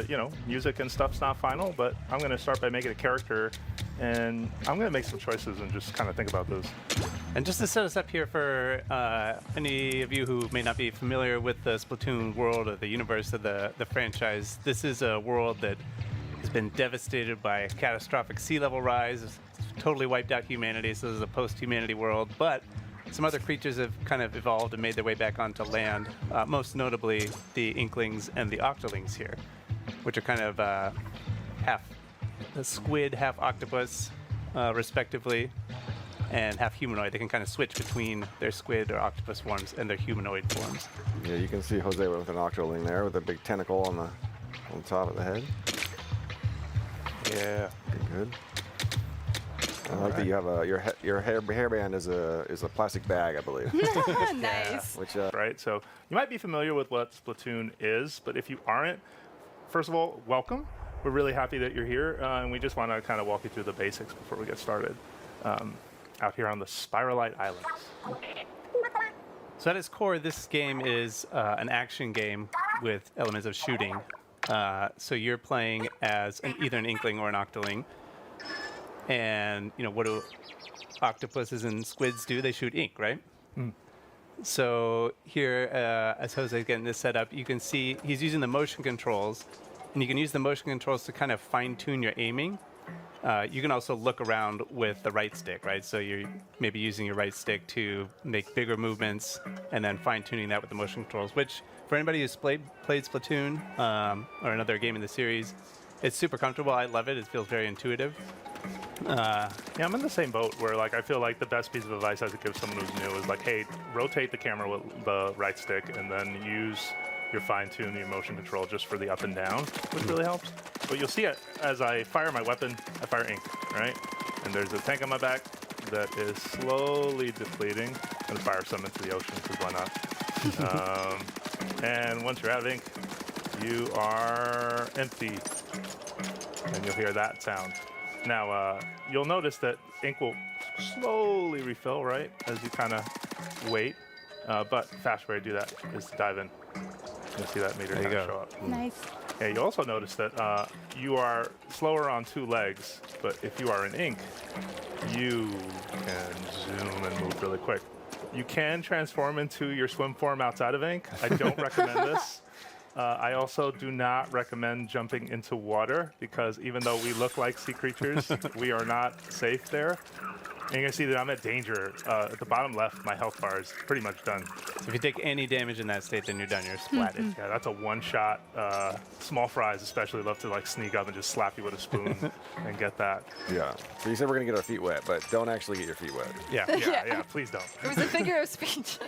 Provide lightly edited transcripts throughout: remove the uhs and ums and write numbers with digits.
you know, music and stuff's not final, but I'm going to start by making a character, and I'm going to make some choices and just kind of think about those. And just to set us up here for any of you who may not be familiar with the Splatoon world or the universe of the franchise, this is a world that has been devastated by a catastrophic sea level rise. It's totally wiped out humanity, so this is a post-humanity world, but some other creatures have kind of evolved and made their way back onto land, most notably the Inklings and the Octolings here, which are kind of half squid, half octopus, respectively, and half humanoid. They can kind of switch between their squid or octopus forms and their humanoid forms. Yeah, you can see Jose with an Octoling there with a big tentacle on the top of the head. Yeah. Good. I like that you have your hairband is a plastic bag, I believe. Nice. Which Right, so you might be familiar with what Splatoon is, but if you aren't, first of all, welcome. We're really happy that you're here, and we just want to kind of walk you through the basics before we get started. Out here on the Spiralite Islands. So at its core, this game is an action game with elements of shooting. So you're playing as either an Inkling or an Octoling. And, you know, what do octopuses and squids do? They shoot ink, right? Mm. So here, as Jose's getting this set up, you can see he's using the motion controls. And you can use the motion controls to kind of fine-tune your aiming. You can also look around with the right stick, right? So you're maybe using your right stick to make bigger movements and then fine-tuning that with the motion controls, which for anybody who's played Splatoon or another game in the series, it's super comfortable. I love it. It feels very intuitive. Yeah, I'm in the same boat where, like, I feel like the best piece of advice I could give someone who's new is like, hey, rotate the camera with the right stick and then use your fine-tune, your motion control just for the up and down, which really helps. But you'll see it as I fire my weapon, I fire ink, right? And there's a tank on my back that is slowly depleting. I'm gonna fire some into the ocean, because why not? And once you're out of ink, you are empty. And you'll hear that sound. Now, you'll notice that ink will slowly refill, right, as you kind of wait. But fast way to do that is to dive in. You'll see that meter kind of show up. Nice. Yeah, you'll also notice that you are slower on two legs, but if you are in ink, you can zoom and move really quick. You can transform into your swim form outside of ink. I don't recommend this. I also do not recommend jumping into water because even though we look like sea creatures, we are not safe there. And you're gonna see that I'm at danger. At the bottom left, my health bar is pretty much done. So if you take any damage in that state, then you're done. You're splatted. Yeah, that's a one-shot. Small fries especially love to like sneak up and just slap you with a spoon and get that. yeah. So you said we're gonna get our feet wet, but don't actually get your feet wet. Yeah, yeah, please don't. It was a figure of speech.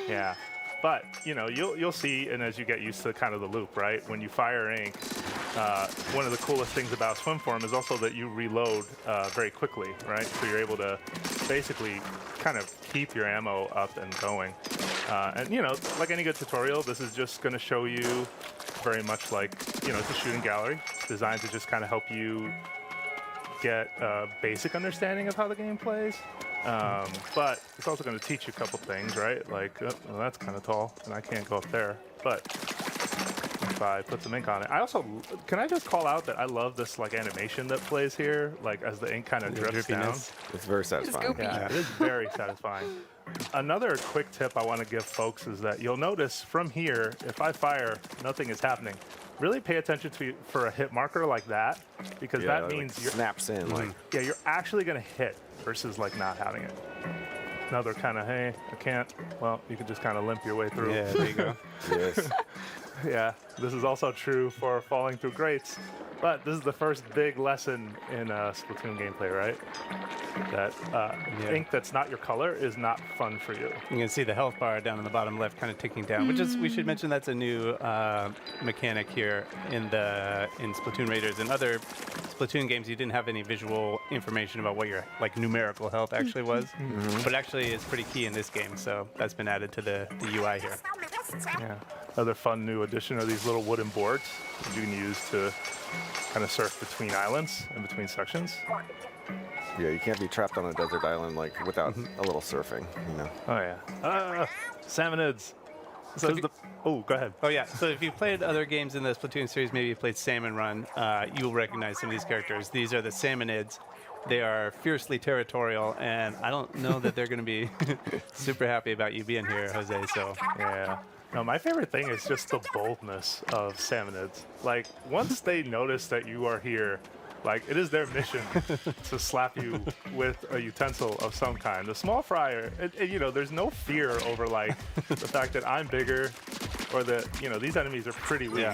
Yeah. But, you know, you'll see, and as you get used to kind of the loop, right? When you fire ink, one of the coolest things about swim form is also that you reload very quickly, right? So you're able to basically kind of keep your ammo up and going. And, you know, like any good tutorial, this is just going to show you very much like, you know, it's a shooting gallery designed to just kind of help you get a basic understanding of how the game plays. But it's also going to teach you a couple things, right? Like, well, that's kind of tall, and I can't go up there. But if I put some ink on it, I also, can I just call out that I love this like animation that plays here, like as the ink kind of drifts down. It's very satisfying. Yeah, it is very satisfying. Another quick tip I want to give folks is that you'll notice from here, if I fire, nothing is happening. Really pay attention for a hit marker like that, because Yeah, that like means you're snaps in. Like yeah, you're actually going to hit versus like not having it. Another kind of, hey, I can't. Well, you can just kind of limp your way through. Yeah, there you go. yes. Yeah, this is also true for falling through grates. But this is the first big lesson in Splatoon gameplay, right? That ink that's not your color is not fun for you. You can see the health bar down in the bottom left kind of ticking down, which is, we should mention that's a new mechanic here in Splatoon Raiders. In other Splatoon games, you didn't have any visual information about what your like numerical health actually was, but actually it's pretty key in this game, so that's been added to the UI here. Yeah. Another fun new addition are these little wooden boards that you can use to kind of surf between islands and between sections. Yeah, you can't be trapped on a desert island like without a little surfing, you know. Oh yeah. Salmonids. So oh, go ahead. Oh yeah. So if you played other games in the Splatoon series, maybe you played Salmon Run, you'll recognize some of these characters. These are the Salmonids. They are fiercely territorial, and I don't know that they're going to be super happy about you being here, Jose. So Yeah. No, my favorite thing is just the boldness of salmonids. Like, once they notice that you are here, like, it is their mission to slap you with a utensil of some kind. The small fryer, you know, there's no fear over, like, the fact that I'm bigger or that, you know, these enemies are pretty weak.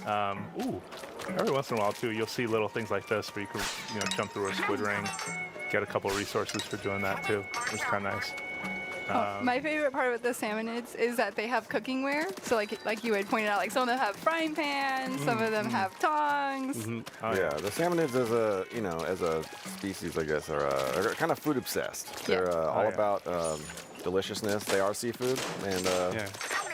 Yeah. Ooh, every once in a while, too, you'll see little things like this where you can, you know, jump through a squid ring, get a couple resources for doing that, too, which is kind of nice. My favorite part with the salmonids is that they have cooking ware. So like you had pointed out, like some of them have frying pans, some of them have tongs. Oh, Yeah, the salmonids as a as a species, I guess, are kind of food obsessed. They're all yeah. about deliciousness. They are seafood, and yeah.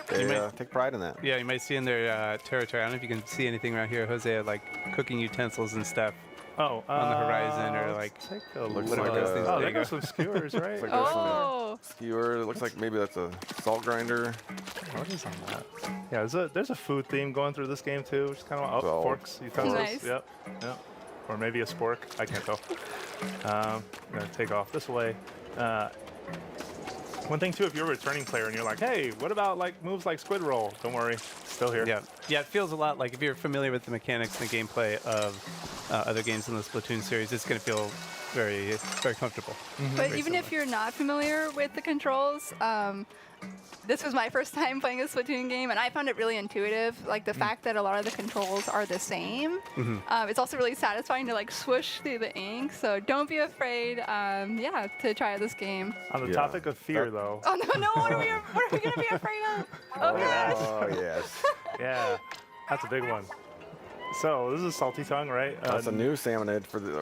they You might- take pride in that. Yeah, you might see in their territory. I don't know if you can see anything around here, Jose, like cooking utensils and stuff. Oh, on the horizon, or like take a Looks look. like those things. Oh, There there you go. goes some skewers, right? It's like there's some Oh, skewer. It looks like maybe that's a salt grinder. What is on that? Yeah, there's a food theme going through this game too, which is kind of So- forks, utensils. Nice. Yep. Or maybe a spork. I can't tell. I'm gonna take off this way. One thing too, if you're a returning player and you're like, hey, what about like moves like squid roll? Don't worry, still here. Yeah, yeah. It feels a lot like if you're familiar with the mechanics and the gameplay of other games in the Splatoon series, it's going to feel very, very comfortable. but Very even if similar. you're not familiar with the controls, this was my first time playing a Splatoon game, and I found it really intuitive. Like the fact that a lot of the controls are the same. It's also really satisfying to like swoosh through the ink. So don't be afraid, to try this game. On the Yeah. topic of fear, though. Oh no, what are we gonna be afraid of? Oh gosh. Oh yes, Yeah, that's a big one. So this is Salty Tongue, right? that's a new salmonid for the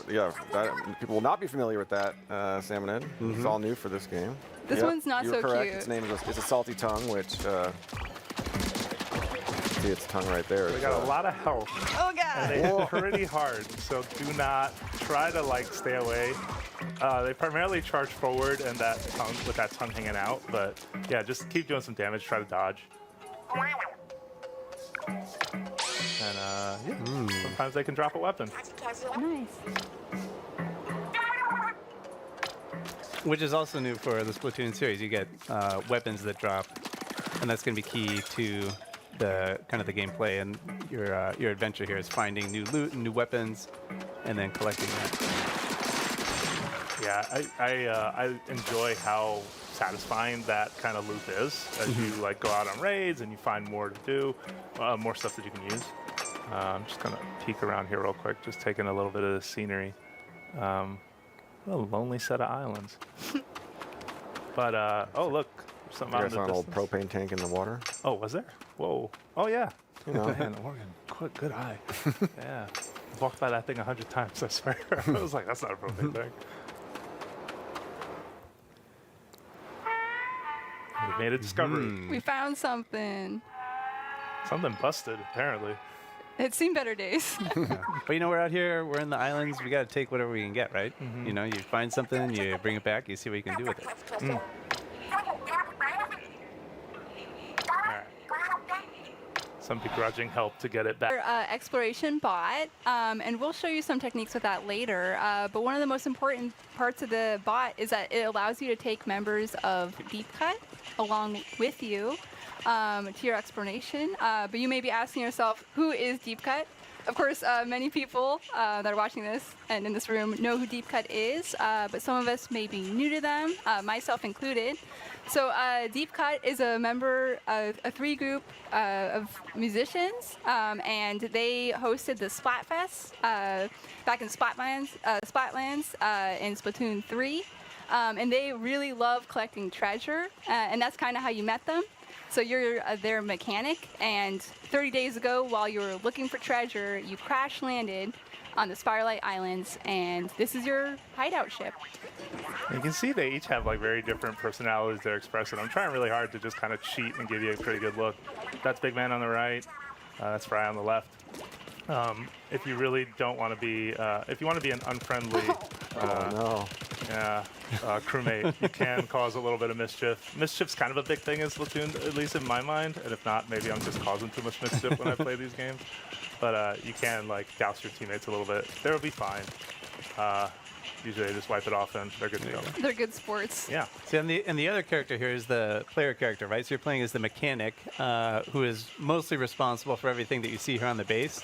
people will not be familiar with that salmonid. It's all new for this game. This Yep, one's not you were so correct. cute. Its name is it's a salty tongue, which see its tongue right there. They got a lot of health. Oh And god. they hit pretty hard, so do not try to like stay away. They primarily charge forward and that tongue with that tongue hanging out, but yeah, just keep doing some damage. Try to dodge. And sometimes they can drop a weapon. Nice. Which is also new for the Splatoon series. You get weapons that drop, and that's going to be key to the kind of the gameplay and your adventure here is finding new loot and new weapons, and then collecting that. Yeah, I enjoy how satisfying that kind of loop is as you like go out on raids and you find more to do, more stuff that you can use. I'm just gonna peek around here real quick, just taking a little bit of the scenery. What a lonely set of islands. But oh look, there's something out I in saw the an old distance. propane tank in the water. Oh, was there? Whoa. Oh yeah. You know. Man, Oregon, good eye. Yeah. I've walked by that thing 100 times, I swear. I was like, that's not a propane tank. We made a discovery. We found something. Something busted, apparently. It's seen better days. But you know, we're out here, we're in the islands, we got to take whatever we can get, right? You know, you find something, you bring it back, you see what you can do with it. All right. Some begrudging help to get it back. Exploration bot, and we'll show you some techniques with that later. But one of the most important parts of the bot is that it allows you to take members of Deep Cut along with you to your exploration. But you may be asking yourself, who is Deep Cut? Of course, many people that are watching this and in this room know who Deep Cut is, but some of us may be new to them, myself included. So Deep Cut is a member of a three-group of musicians, and they hosted the Splatfest back in Splatlands in Splatoon 3. And they really love collecting treasure, and that's kind of how you met them. So you're their mechanic, and 30 days ago, while you were looking for treasure, you crash landed on the Firelight Islands, and this is your hideout ship. You can see they each have like very different personalities they're expressing. I'm trying really hard to just kind of cheat and give you a pretty good look. That's Big Man on the right. That's Fry on the left. If you really don't want to be, if you want to be an unfriendly, Oh no. Yeah, crewmate, you can cause a little bit of mischief. Mischief's kind of a big thing in Splatoon, at least in my mind. And if not, maybe I'm just causing too much mischief when I play these games. But you can like douse your teammates a little bit. They'll be fine. Usually they just wipe it off and they're good to go. They're good sports. Yeah. See, and the other character here is the player character, right? So you're playing as the mechanic, who is mostly responsible for everything that you see here on the base.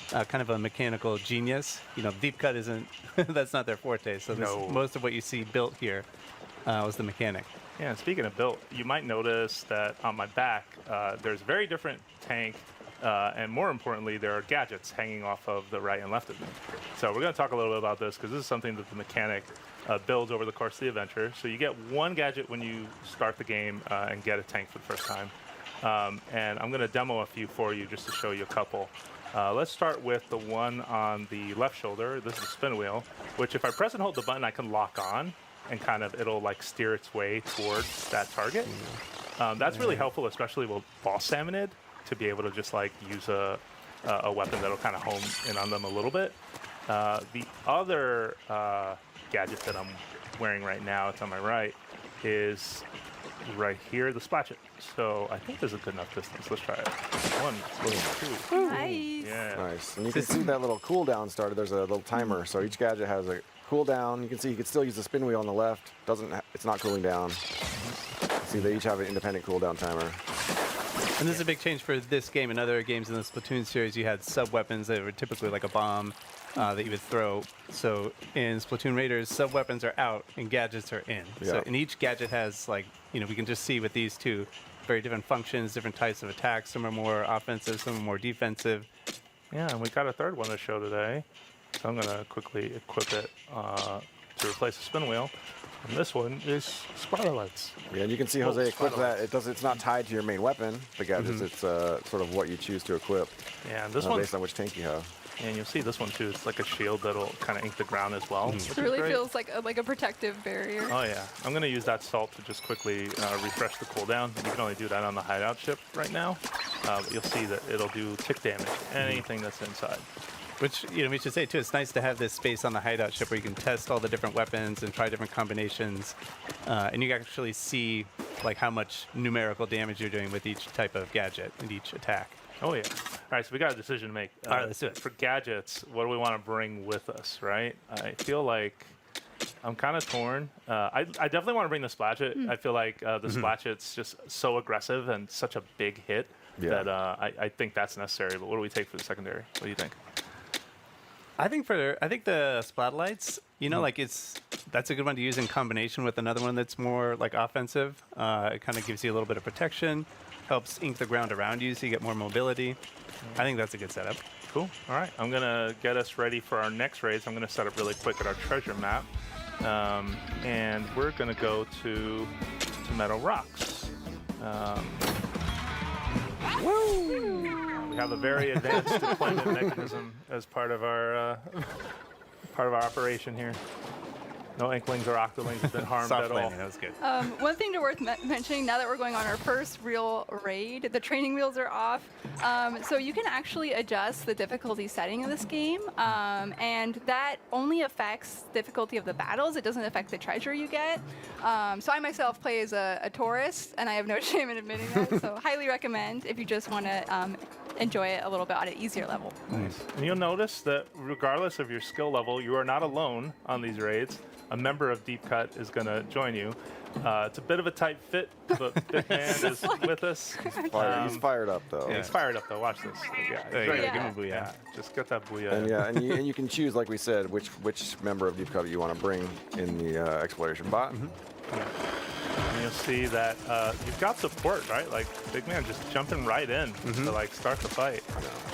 Kind of a mechanical genius. You know, deep cut isn't, that's not their forte. So most of what you see built here was the mechanic. Yeah, and speaking of built, you might notice that on my back, there's very different tank, and more importantly, there are gadgets hanging off of the right and left of me. So we're going to talk a little bit about this because this is something that the mechanic builds over the course of the adventure. So you get one gadget when you start the game and get a tank for the first time. And I'm going to demo a few for you just to show you a couple. Let's start with the one on the left shoulder. This is a spin wheel, which if I press and hold the button, I can lock on and kind of it'll like steer its way towards that target. That's really helpful, especially with boss salmonid, to be able to just like use a weapon that'll kind of home in on them a little bit. The other gadget that I'm wearing right now, it's on my right, is right here, the splatchet. So I think there's a good enough distance. Let's try it. 1, 2. Nice. Yeah. Nice. And you can see that little cooldown starter. There's a little timer. So each gadget has a cooldown. You can see you can still use the spin wheel on the left. It's not cooling down. See, they each have an independent cooldown timer. And this is a big change for this game. In other games in the Splatoon series, you had sub-weapons that were typically like a bomb that you would throw. So in Splatoon Raiders, sub-weapons are out and gadgets are in. Yeah. So and each gadget has, like, you know, we can just see with these two, very different functions, different types of attacks. Some are more offensive, some are more defensive. Yeah, and we got a third one to show today. So I'm going to quickly equip it to replace the spin wheel. And this one is spotlights. Yeah, and you can see Jose equip that. It's not tied to your main weapon, the gadgets. It's sort of what you choose to equip. Yeah, and this one based on which tank you have. And you'll see this one too. It's like a shield that'll kind of ink the ground as well. It really feels like a protective barrier. Oh yeah, I'm gonna use that salt to just quickly refresh the cooldown. You can only do that on the hideout ship right now. But you'll see that it'll do tick damage, anything that's inside. Which, you know, we should say too, it's nice to have this space on the hideout ship where you can test all the different weapons and try different combinations. And you can actually see like how much numerical damage you're doing with each type of gadget and each attack. Oh yeah. All right, so we got a decision to make. All right, let's do it. For gadgets, what do we want to bring with us, right? I feel like I'm kind of torn. I definitely want to bring the splatchet. I feel like the splatchet's just so aggressive and such a big hit that I think that's necessary. But what do we take for the secondary? What do you think? I think the splatlights, you know, like that's a good one to use in combination with another one that's more like offensive. It kind of gives you a little bit of protection, helps ink the ground around you so you get more mobility. I think that's a good setup. Cool. All right, I'm gonna get us ready for our next raid. So I'm gonna set up really quick at our treasure map, and we're gonna go to Meadow Rocks. We have a very advanced deployment mechanism as part of our operation here. No Inklings or Octolings have been harmed Soft at all. landing, that was good. One thing worth mentioning now that we're going on our first real raid, the training wheels are off. So you can actually adjust the difficulty setting of this game, and that only affects difficulty of the battles. It doesn't affect the treasure you get. So I myself play as a tourist, and I have no shame in admitting that. So highly recommend if you just want to enjoy it a little bit on an easier level. Nice. And you'll notice that regardless of your skill level, you are not alone on these raids. A member of Deep Cut is going to join you. It's a bit of a tight fit, but Big Man is with us. He's fired up though. He's fired up though. Watch this. Yeah, There you he's go, ready. give him a booyah. Yeah, just get that booyah. And yeah, and you can choose, like we said, which member of Deep Cut you want to bring in the exploration bot. And you'll see that you've got support, right? Like Big Man just jumping right in to like start the fight.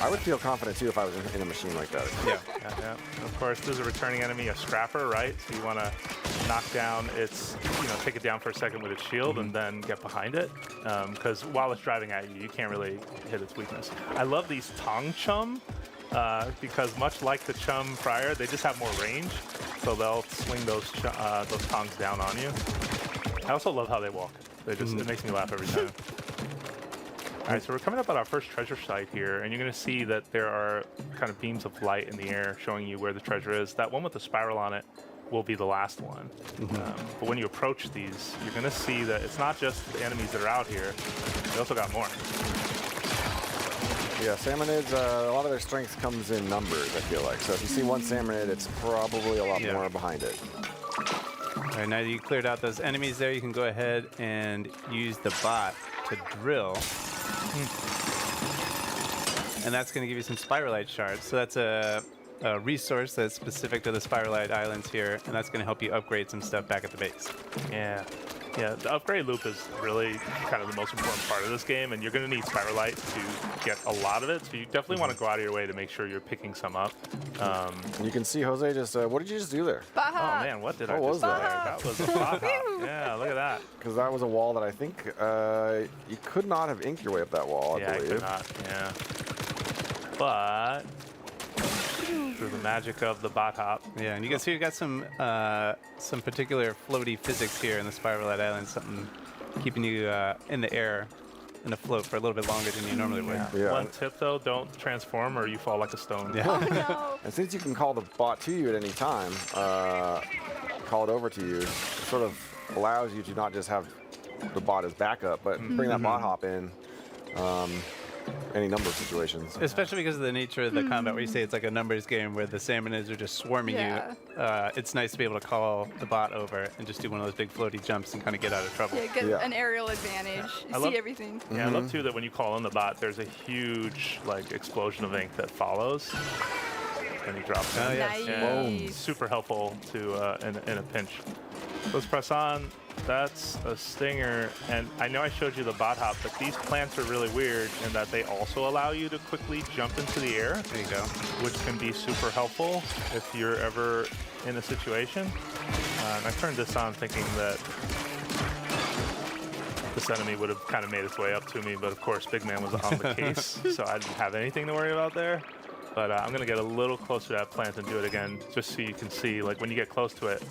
I would feel confident too if I was in a machine like that. Yeah. And of course, there's a returning enemy, a scrapper, right? So you want to knock down its, take it down for a second with its shield and then get behind it. Because while it's driving at you, you can't really hit its weakness. I love these Tong Chum because much like the Chum prior, they just have more range. So they'll swing those tongs down on you. I also love how they walk. They just it makes me laugh every time. All right, so we're coming up on our first treasure site here, and you're going to see that there are kind of beams of light in the air showing you where the treasure is. That one with the spiral on it will be the last one. But when you approach these, you're going to see that it's not just the enemies that are out here. They also got more. Yeah, salmonids, a lot of their strength comes in numbers, I feel like. So if you see one salmonid, it's probably a lot more behind it. All right, now that you cleared out those enemies there, you can go ahead and use the bot to drill. And that's going to give you some spiralite shards. So that's a resource that's specific to the spiralite islands here, and that's going to help you upgrade some stuff back at the base. Yeah. Yeah, the upgrade loop is really kind of the most important part of this game, and you're going to need spiralite to get a lot of it. So you definitely want to go out of your way to make sure you're picking some up. You can see Jose just, what did you just do there? Baja. Oh man, what did I What was just do that? there? That was a Baja. Yeah, look at that. Because that was a wall that I think you could not have inked your way up that wall, I Yeah, I believe. could not. Yeah. But through the magic of the bot hop. Yeah, and you can see we've got some particular floaty physics here in the spiralite island, something keeping you in the air, in the float for a little bit longer than you normally would. Yeah. One tip though, don't transform or you fall like a stone. Yeah. Oh no. And since you can call the bot to you at any time, call it over to you, it sort of allows you to not just have the bot as backup, but bring that bot hop in any number of situations. Especially because of the nature of the combat, where you say it's like a numbers game where the salmonids are just swarming you. It's nice to be able to call the bot over and just do one of those big floaty jumps and kind of get out of trouble. Yeah, get an aerial advantage. I You love- see everything. Yeah, I love too that when you call in the bot, there's a huge like explosion of ink that follows when you drop it. Oh, yes. Yeah, Nice. super helpful to in a pinch. Let's press on. That's a stinger, and I know I showed you the bot hop, but these plants are really weird in that they also allow you to quickly jump into the air. There you go. Which can be super helpful if you're ever in a situation. And I turned this on thinking that this enemy would have kind of made its way up to me, but of course Big Man was on the case, so I didn't have anything to worry about there. But I'm gonna get a little closer to that plant and do it again, just so you can see, like when you get close to it,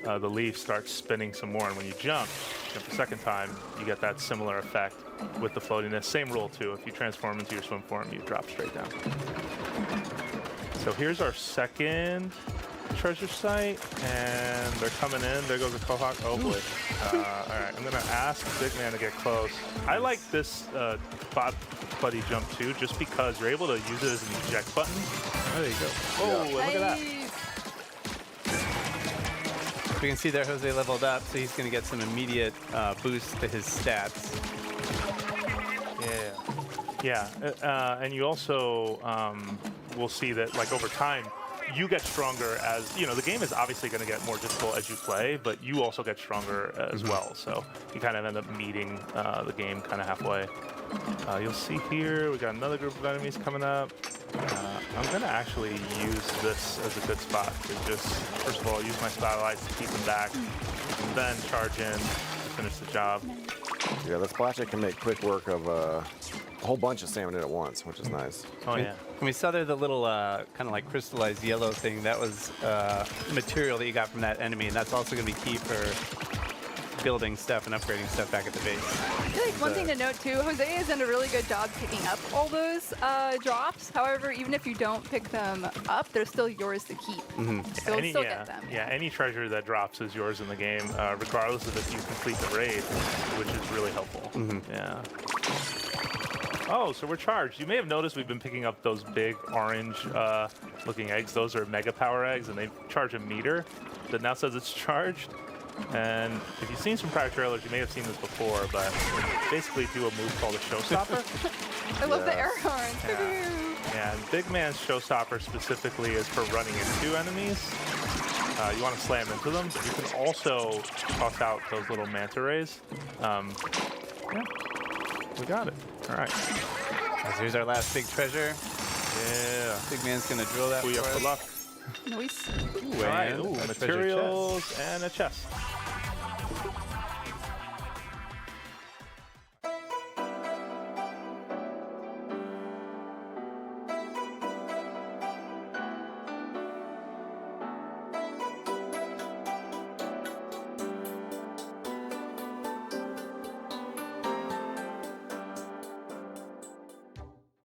the leaf starts spinning some more, and when you jump the second time, you get that similar effect with the floatiness. Same rule too, if you transform into your swim form, you drop straight down. So here's our second treasure site, and they're coming in. There goes the Quahog. Oh boy. All right, I'm gonna ask Big Man to get close. I like this bot buddy jump too, just because you're able to use it as an eject button. There you go. Oh, and look at that. Nice. We can see there Jose leveled up, so he's going to get some immediate boost to his stats. Yeah, and you also will see that like over time, you get stronger as, you know, the game is obviously going to get more difficult as you play, but you also get stronger as well. So you kind of end up meeting the game kind of halfway. You'll see here, we got another group of enemies coming up. I'm going to actually use this as a good spot to just, first of all, use my spotlights to keep them back, and then charge in to finish the job. Yeah, the splasher can make quick work of a whole bunch of salmonid at once, which is nice. Oh, yeah. And we saw there the little kind of like crystallized yellow thing. That was material that you got from that enemy, and that's also going to be key for building stuff and upgrading stuff back at the base. I feel like one thing to note too, Jose has done a really good job picking up all those drops. However, even if you don't pick them up, they're still yours to keep. So you'll still get them. Yeah, any treasure that drops is yours in the game, regardless of if you complete the raid, which is really helpful. Yeah. Oh, so we're charged. You may have noticed we've been picking up those big orange looking eggs. Those are mega power eggs, and they charge a meter that now says it's charged. And if you've seen some prior trailers, you may have seen this before, but basically do a move called a showstopper. I love the air horn. Yeah, and Big Man's showstopper specifically is for running into enemies. You want to slam into them, but you can also toss out those little manta rays. Yeah, we got it. All right. So here's our last big treasure. Yeah. Big Man's going to drill that We for up for us. luck. Nice. Ooh, All right. and Ooh, a treasure materials chest. and a chest.